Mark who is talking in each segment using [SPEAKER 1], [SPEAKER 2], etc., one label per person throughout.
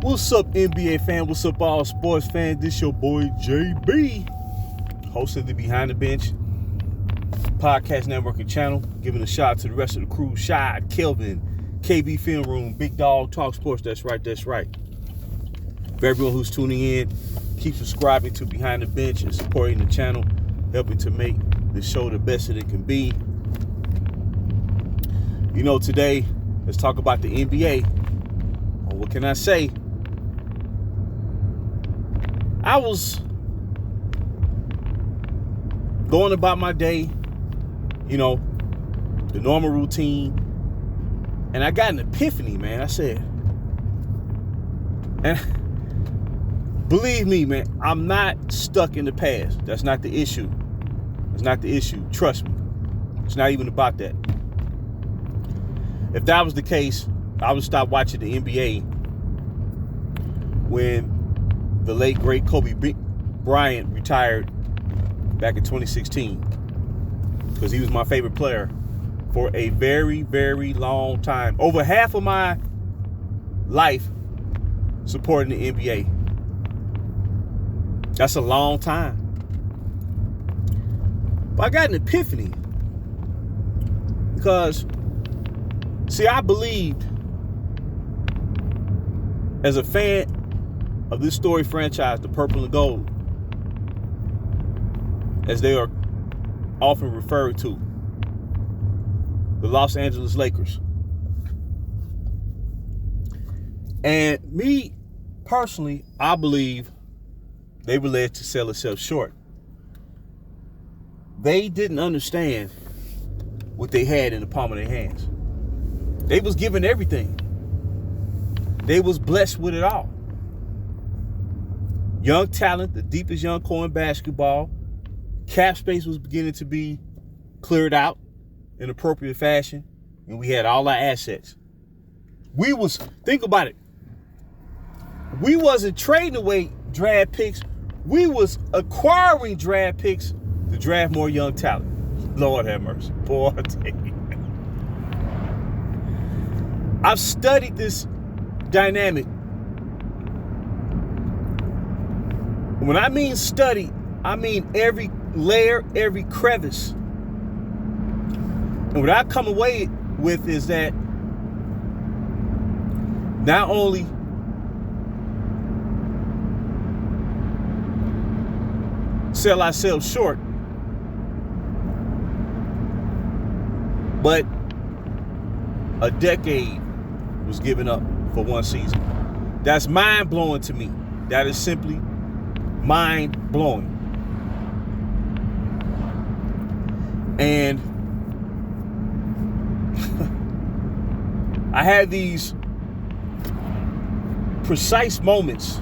[SPEAKER 1] What's up, NBA fan? What's up, all sports fans? This your boy JB, host of the Behind the Bench podcast network and channel. Giving a shout out to the rest of the crew: Shad, Kelvin, KB Film Room, Big Dog Talk Sports. That's right. For everyone who's tuning in, keep subscribing to Behind the Bench and supporting the channel, helping to make the show the best that it can be. You know, today, let's talk about the NBA. Well, what can I say? I was going about my day, you know, the normal routine, and I got an epiphany, man. I said, and believe me, man, I'm not stuck in the past. That's not the issue. Trust me. It's not even about that. If that was the case, I would stop watching the NBA when the late, great Kobe Bryant retired back in 2016, because he was my favorite player for a very, very long time. Over half of my life supporting the NBA. That's a long time. But I got an epiphany because, see, I believed as a fan of this storied franchise, the Purple and Gold, as they are often referred to, the Los Angeles Lakers. And me, personally, I believe they were led to sell themselves short. They didn't understand what they had in the palm of their hands. They was given everything. They was blessed with it all. Young talent, the deepest young core in basketball. Cap space was beginning to be cleared out in appropriate fashion, and we had all our assets. Think about it. We wasn't trading away draft picks. We was acquiring draft picks to draft more young talent. Lord have mercy. Boy, I tell you. I've studied this dynamic. When I mean study, I mean every layer, every crevice. And what I come away with is that not only sell ourselves short, but a decade was given up for one season. That's mind-blowing to me. That is simply mind-blowing. And I had these precise moments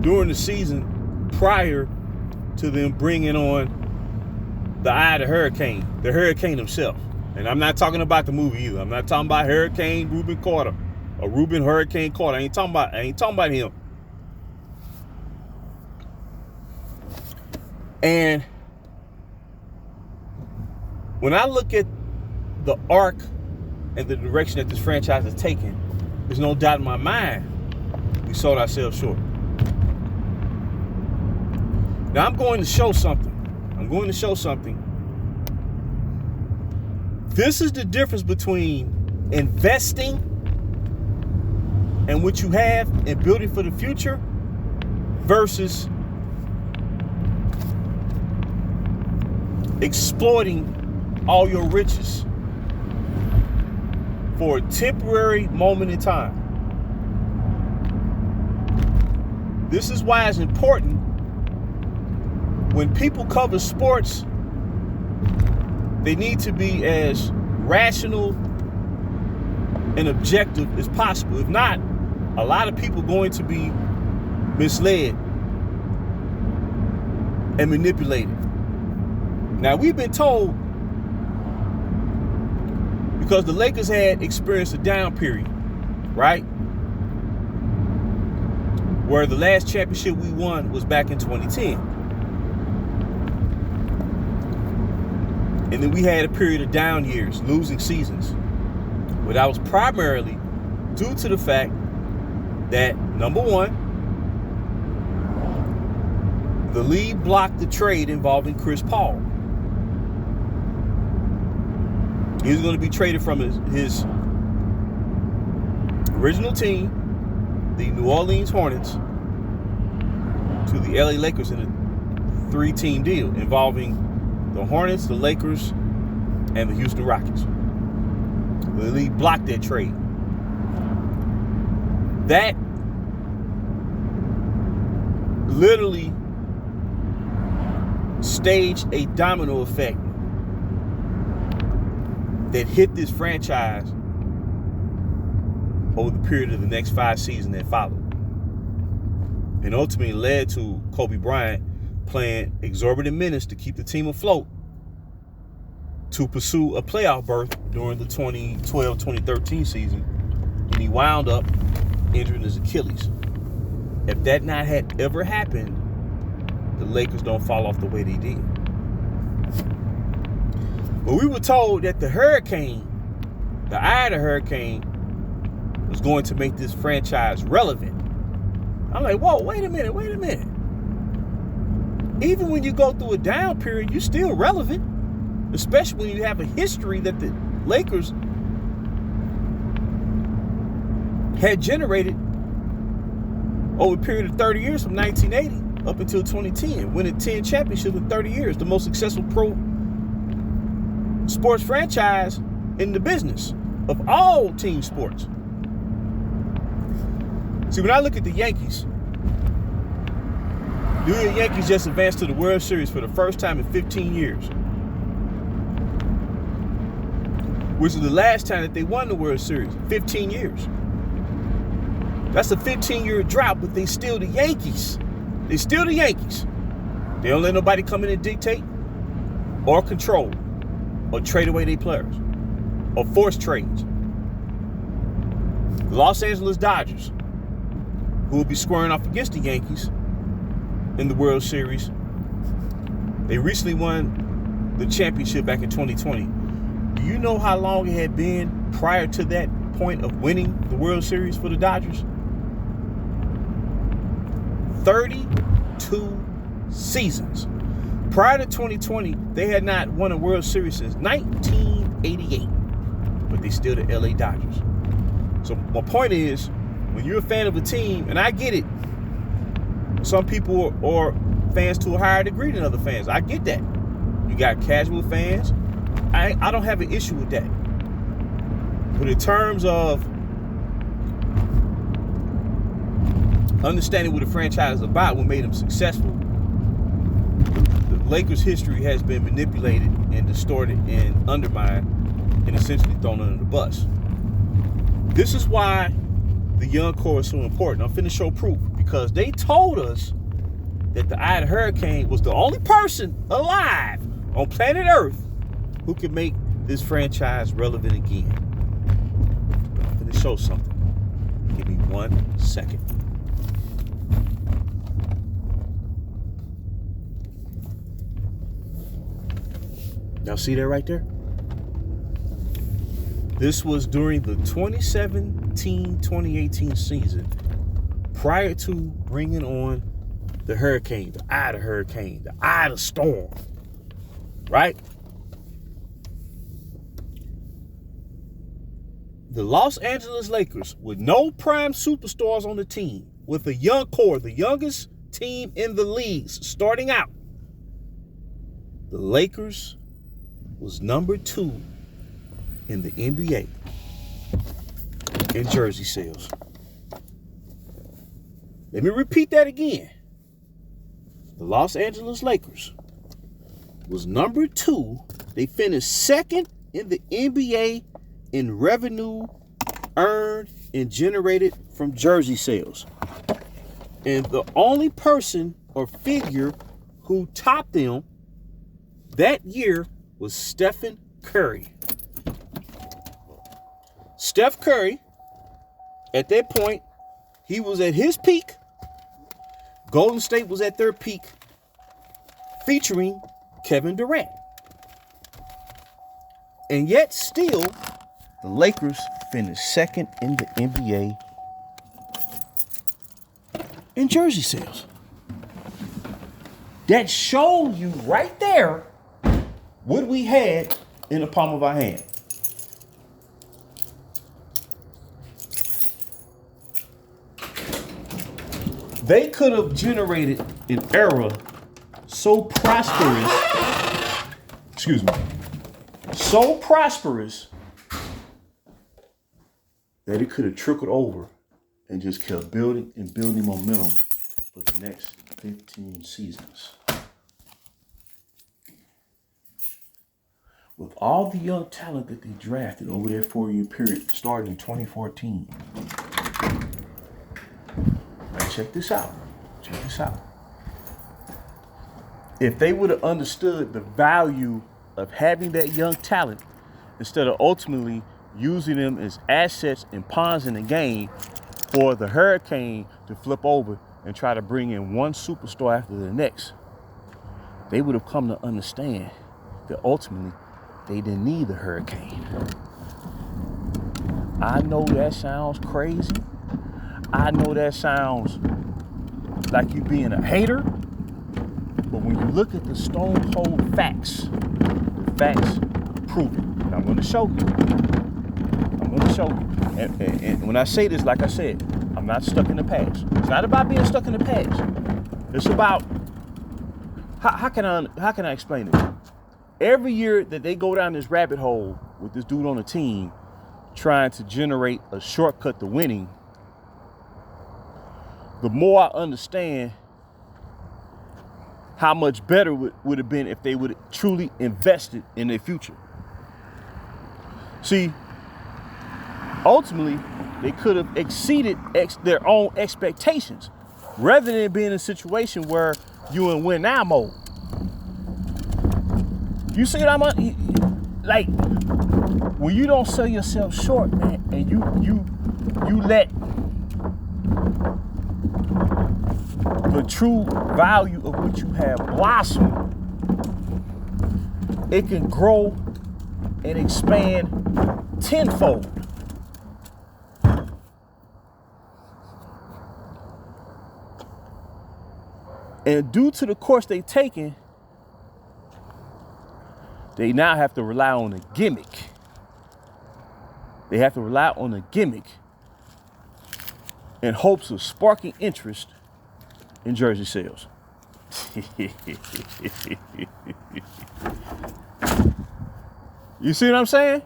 [SPEAKER 1] during the season prior to them bringing on the Eye of the Hurricane himself. And I'm not talking about the movie either. I'm not talking about Hurricane Reuben Carter or Reuben Hurricane Carter. I ain't talking about him. And when I look at the arc and the direction that this franchise is taking, there's no doubt in my mind we sold ourselves short. Now I'm going to show something. This is the difference between investing and what you have and building for the future versus exploiting all your riches for a temporary moment in time. This is why it's important when people cover sports, they need to be as rational and objective as possible. If not, a lot of people are going to be misled and manipulated. Now, we've been told, because the Lakers had experienced a down period, right? Where the last championship we won was back in 2010. And then we had a period of down years, losing seasons. But that was primarily due to the fact that, number one, the league blocked the trade involving Chris Paul. He was going to be traded from his original team, the New Orleans Hornets, to the LA Lakers in a 3-team deal involving the Hornets, the Lakers, and the Houston Rockets. The league blocked that trade. That literally staged a domino effect that hit this franchise over the period of the next 5 seasons that followed, and ultimately led to Kobe Bryant playing exorbitant minutes to keep the team afloat to pursue a playoff berth during the 2012-2013 season, and he wound up injuring his Achilles. If that not had ever happened, the Lakers don't fall off the way they did. But we were told that the hurricane, the eye of the hurricane, was going to make this franchise relevant. I'm like, whoa, wait a minute. Even when you go through a down period, you're still relevant, especially when you have a history that the Lakers had generated over a period of 30 years from 1980 up until 2010, winning 10 championships in 30 years, the most successful pro sports franchise in the business of all team sports. See, when I look at the Yankees, the New York Yankees just advanced to the World Series for the first time in 15 years, which is the last time that they won the World Series, 15 years. That's a 15-year drought, but they still the Yankees. They still the Yankees. They don't let nobody come in and dictate or control or trade away their players or force trades. The Los Angeles Dodgers, who will be squaring off against the Yankees in the World Series, they recently won the championship back in 2020. Do you know how long it had been prior to that point of winning the World Series for the Dodgers? 32 seasons. Prior to 2020, they had not won a World Series since 1988, but they still the LA Dodgers. So my point is, when you're a fan of a team, and I get it, some people are fans to a higher degree than other fans. I get that. You got casual fans. I don't have an issue with that. But in terms of understanding what the franchise is about, what made them successful, the Lakers' history has been manipulated and distorted and undermined and essentially thrown under the bus. This is why the young core is so important. I'm finna show proof, because they told us that the Ida Hurricane was the only person alive on planet Earth who could make this franchise relevant again. I'm finna show something. Give me 1 second. Y'all see that right there? This was during the 2017-2018 season, prior to bringing on the hurricane, the Ida hurricane, the Ida storm, right? The Los Angeles Lakers, with no prime superstars on the team, with a young core, the youngest team in the leagues starting out, the Lakers was number 2 in the NBA in jersey sales. Let me repeat that again. The Los Angeles Lakers was number 2. They finished second in the NBA in revenue earned and generated from jersey sales. And the only person or figure who topped them that year was Stephen Curry. Steph Curry, at that point, he was at his peak. Golden State was at their peak, featuring Kevin Durant. And yet still, the Lakers finished second in the NBA in jersey sales. That shows you right there what we had in the palm of our hand. They could have generated an era so prosperous, that it could have trickled over and just kept building and building momentum for the next 15 seasons. With all the young talent that they drafted over their 4-year period, starting in 2014. Now check this out. If they would have understood the value of having that young talent, instead of ultimately using them as assets and pawns in the game for the Hurricane to flip over and try to bring in one superstar after the next, they would have come to understand that ultimately they didn't need the Hurricane. I know that sounds crazy. I know that sounds like you being a hater. But when you look at the stone cold facts, the facts prove it. And I'm going to show you. And when I say this, like I said, I'm not stuck in the past. It's not about being stuck in the past. It's about, how can I explain it? Every year that they go down this rabbit hole with this dude on the team trying to generate a shortcut to winning, the more I understand how much better would have been if they would have truly invested in their future. See, ultimately, they could have exceeded their own expectations rather than being in a situation where you in win now mode. You see what I'm like? When you don't sell yourself short, man, and you let the true value of what you have blossom, it can grow and expand tenfold. And due to the course they've taken, they now have to rely on a gimmick. They have to rely on a gimmick in hopes of sparking interest in jersey sales. You see what I'm saying?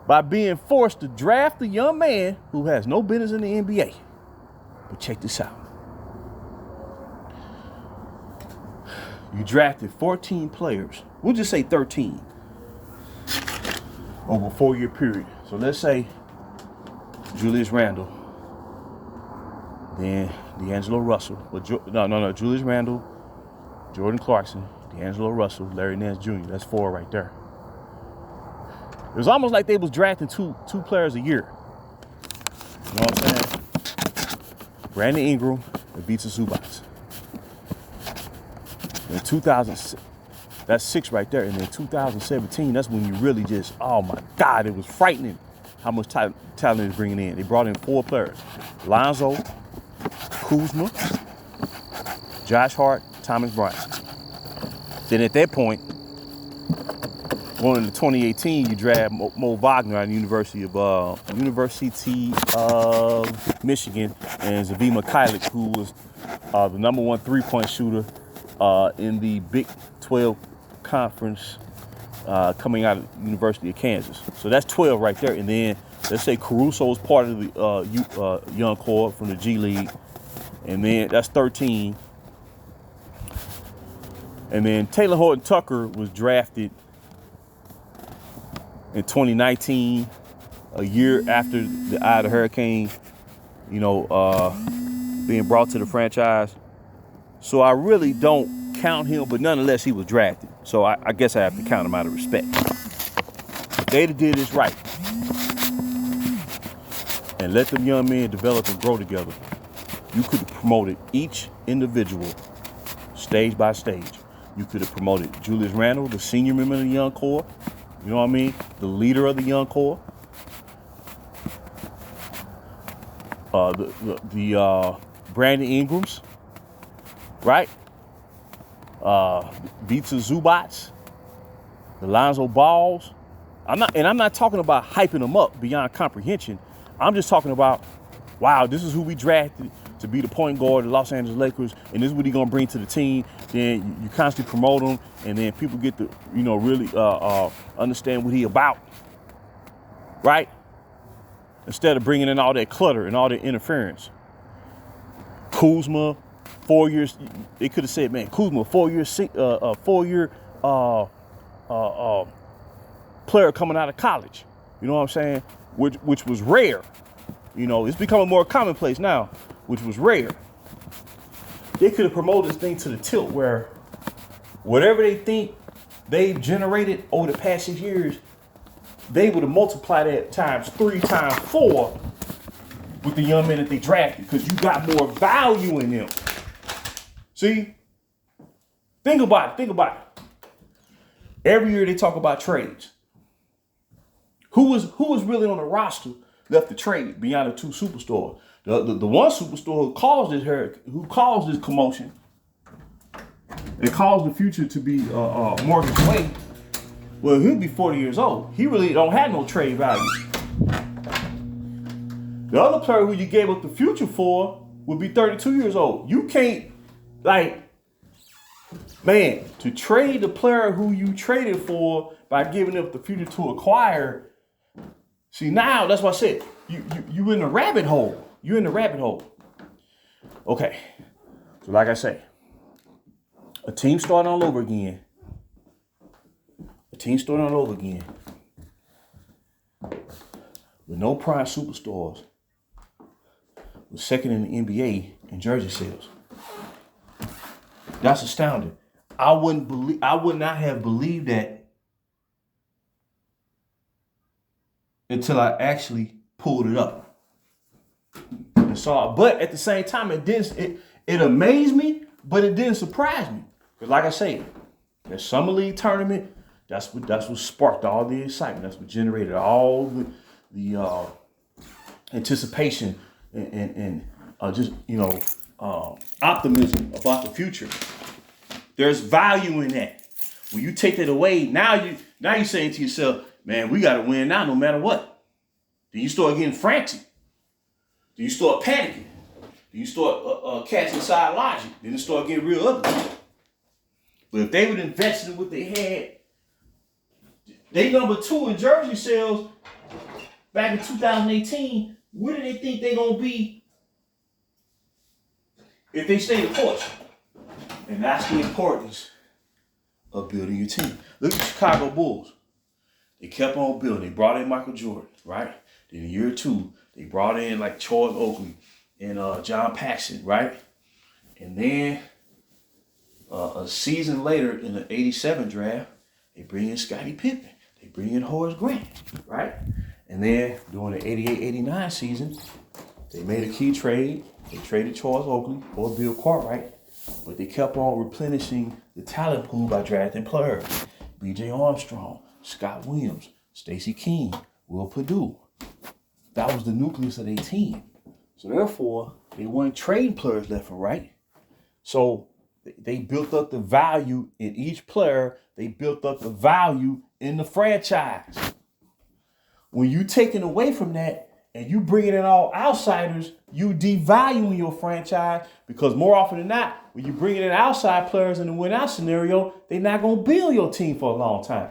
[SPEAKER 1] By being forced to draft a young man who has no business in the NBA. But check this out. You drafted 14 players. We'll just say 13 over a 4-year period. So let's say Julius Randle, then D'Angelo Russell. Julius Randle, Jordan Clarkson, D'Angelo Russell, Larry Nance Jr. That's 4 right there. It was almost like they was drafting two players a year. You know what I'm saying? Brandon Ingram and Ivica Zubac. In 2000, that's 6 right there. And in 2017, that's when you really just, oh my God, it was frightening how much talent is bringing in. They brought in 4 players: Lonzo, Kuzma, Josh Hart, Thomas Bryant. Then at that point, going into 2018, you draft Mo Wagner at the University of Michigan, and Xavier Mikhailiuk, who was the number 1 3-point shooter in the Big 12 conference coming out of the University of Kansas. So that's 12 right there. And then let's say Caruso is part of the young core from the G League. And then that's 13. And then Taylor Horton Tucker was drafted in 2019, a year after the Eye of the Hurricane, being brought to the franchise. So I really don't count him, but nonetheless, he was drafted. So I guess I have to count him out of respect. They did this right and let them young men develop and grow together. You could have promoted each individual stage by stage. You could have promoted Julius Randle, the senior member of the young core, You know what I mean? The leader of the young core. The Brandon Ingrams, right? Vita Zubats, the Lonzo Balls. I'm not talking about hyping them up beyond comprehension. I'm just talking about, wow, this is who we drafted to be the point guard of the Los Angeles Lakers, and this is what he's gonna bring to the team. Then you constantly promote him, and then people get to, really understand what he about, right? Instead of bringing in all that clutter and all that interference. Kuzma, 4 years. They could have said, man, Kuzma, 4 year player coming out of college. You know what I'm saying? Which was rare. It's becoming more commonplace now, which was rare. They could have promoted this thing to the tilt where whatever they think they've generated over the past 6 years, they would have multiplied that times 3, times 4 with the young men that they drafted, because you got more value in them. See? Think about it. Every year they talk about trades. Who was really on the roster left to trade beyond the 2 superstars? The one superstar who caused this commotion, it caused the future to be Morgan Wade. Well, he'll be 40 years old. He really don't have no trade value. The other player who you gave up the future for would be 32 years old. You can't, to trade the player who you traded for by giving up the future to acquire. See, now that's what I said. You in the rabbit hole. You're in the rabbit hole. Okay. So like I say, a team starting all over again. With no prime superstars. Was second in the NBA in jersey sales. That's astounding. I would not have believed that until I actually pulled it up and saw it. But at the same time, it amazed me, but it didn't surprise me. Because like I say, the summer league tournament, that's what sparked all the excitement. That's what generated all the anticipation and optimism about the future. There's value in that. When you take that away, now you're saying to yourself, man, we got to win now no matter what. Then you start getting frantic. Then you start panicking. Then you start casting aside logic. Then it start getting real ugly. But if they would invest in what they had, they number 2 in jersey sales back in 2018. Where do they think they're going to be if they stay the course? And that's the importance of building your team. Look at the Chicago Bulls. They kept on building. They brought in Michael Jordan, right? Then in year 2, they brought in like Charles Oakley and John Paxson, right? And then a season later in the 87 draft, they bring in Scottie Pippen. They bring in Horace Grant, right? And then during the 88-89 season, they made a key trade. They traded Charles Oakley for Bill Cartwright, but they kept on replenishing the talent pool by drafting players. B.J. Armstrong, Scott Williams, Stacey King, Will Perdue. That was the nucleus of their team. So therefore, they weren't trading players left and right. So they built up the value in each player. They built up the value in the franchise. When you taking away from that and you bringing in all outsiders, you devaluing your franchise, because more often than not, when you bring in outside players in the win-out scenario, they're not going to build your team for a long time.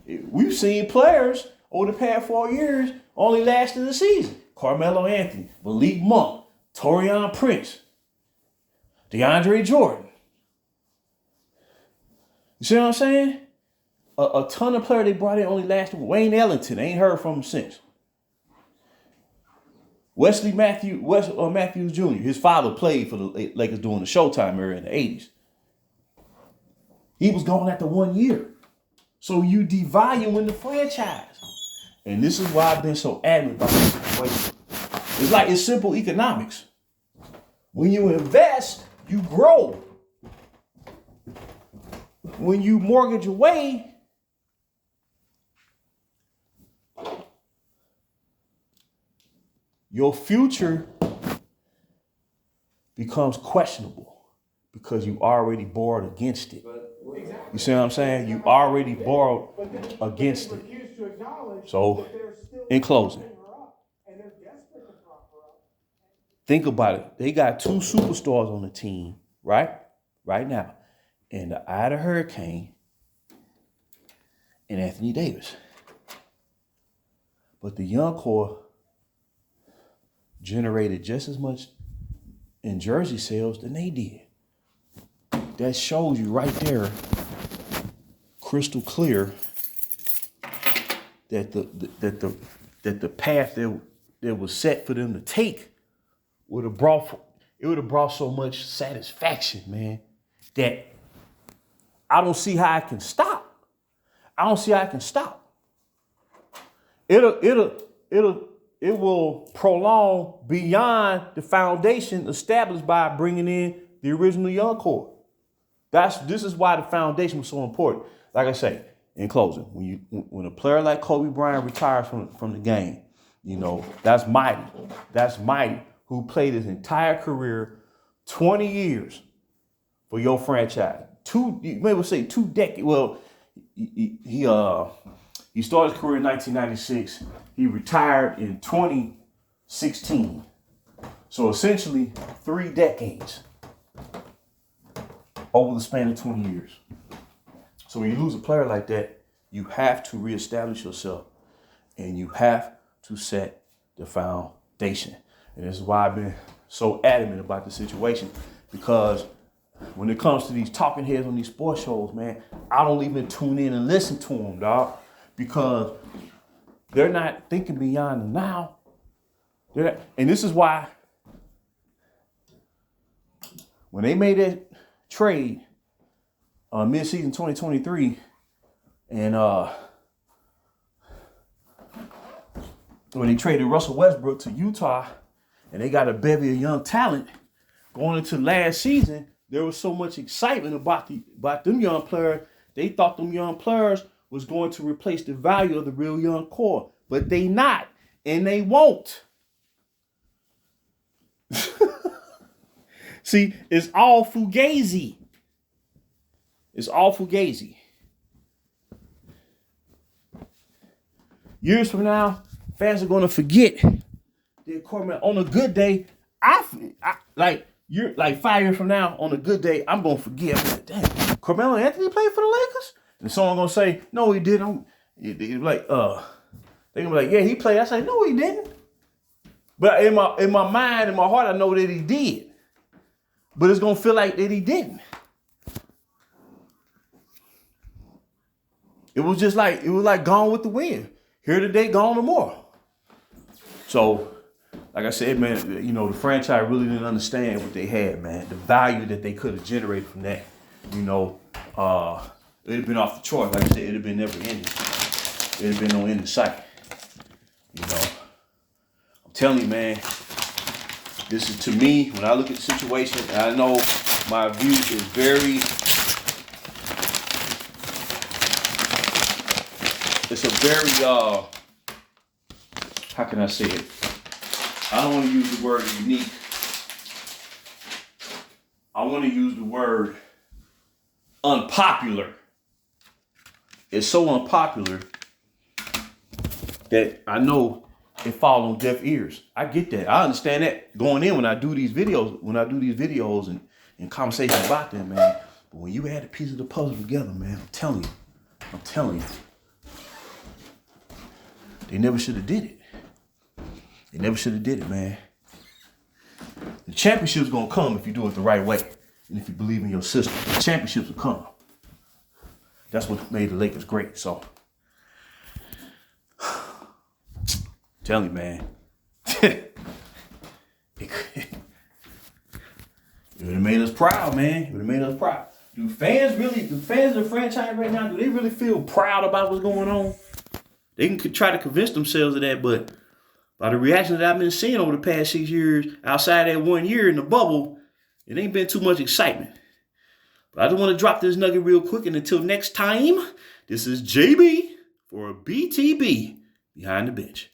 [SPEAKER 1] We've seen players over the past 4 years only lasted a season. Carmelo Anthony, Malik Monk, Taurean Prince, DeAndre Jordan. You see what I'm saying? A ton of players they brought in only lasted. Wayne Ellington, ain't heard from him since. Wesley Matthews Jr., his father played for the Lakers during the Showtime era in the 80s. He was gone after 1 year. So you devaluing the franchise. And this is why I've been so adamant about this situation. It's simple economics. When you invest, you grow. When you mortgage away, your future becomes questionable because you already borrowed against it. You see what I'm saying? You already borrowed against it. So, in closing, think about it. They got two superstars on the team, right? Right now. And the Ida Hurricane and Anthony Davis. But the young core generated just as much in jersey sales than they did. That shows you right there, crystal clear, that the path that was set for them to take would have brought so much satisfaction, man, that I don't see how I can stop. It will prolong beyond the foundation established by bringing in the original young core. This is why the foundation was so important. Like I say, in closing, when a player like Kobe Bryant retires from the game, that's mighty. That's mighty. Who played his entire career, 20 years, for your franchise. You may say 2 decades. Well, he started his career in 1996. He retired in 2016. So essentially 3 decades over the span of 20 years. So when you lose a player like that, you have to reestablish yourself and you have to set the foundation. And this is why I've been so adamant about the situation, because when it comes to these talking heads on these sports shows, man, I don't even tune in and listen to them, dog, because they're not thinking beyond the now. And this is why when they made that trade mid-season 2023, and when they traded Russell Westbrook to Utah, and they got a bevy of young talent going into last season, there was so much excitement about them young players. They thought them young players was going to replace the value of the real young core, but they not, and they won't. See, it's all fugazi. It's all fugazi. Years from now, fans are going to forget that Corbin, on a good day, you're like 5 years from now, on a good day, I'm going to forget. I'm like, damn, Carmelo Anthony played for the Lakers? And someone going to say, no, he didn't. They're going to be like, yeah, he played. I say, no, he didn't. But in my mind, in my heart, I know that he did. But it's going to feel like that he didn't. It was like Gone with the Wind. Here today, gone tomorrow. So, like I said, man, the franchise really didn't understand what they had, man. The value that they could have generated from that. It'd have been off the chart. Like I said, it'd have been never ending. It'd have been no end in sight. I'm telling you, man, this is, to me, when I look at the situation, and I know my view is it's a very, how can I say it? I don't want to use the word unique. I want to use the word unpopular. It's so unpopular that I know it falls on deaf ears. I get that. I understand that going in when I do these videos and conversations about them, man. But when you add a piece of the puzzle together, man, I'm telling you, they never should have did it. They never should have did it, man. The championship's gonna come if you do it the right way. And if you believe in your system, the championships will come. That's what made the Lakers great, so. Tell you, man. It would have made us proud, man. It would have made us proud. Do fans of the franchise right now, do they really feel proud about what's going on? They can try to convince themselves of that, but by the reactions that I've been seeing over the past 6 years, outside that 1 year in the bubble, it ain't been too much excitement. But I just want to drop this nugget real quick, and until next time, this is JB for BTB Behind the Bench.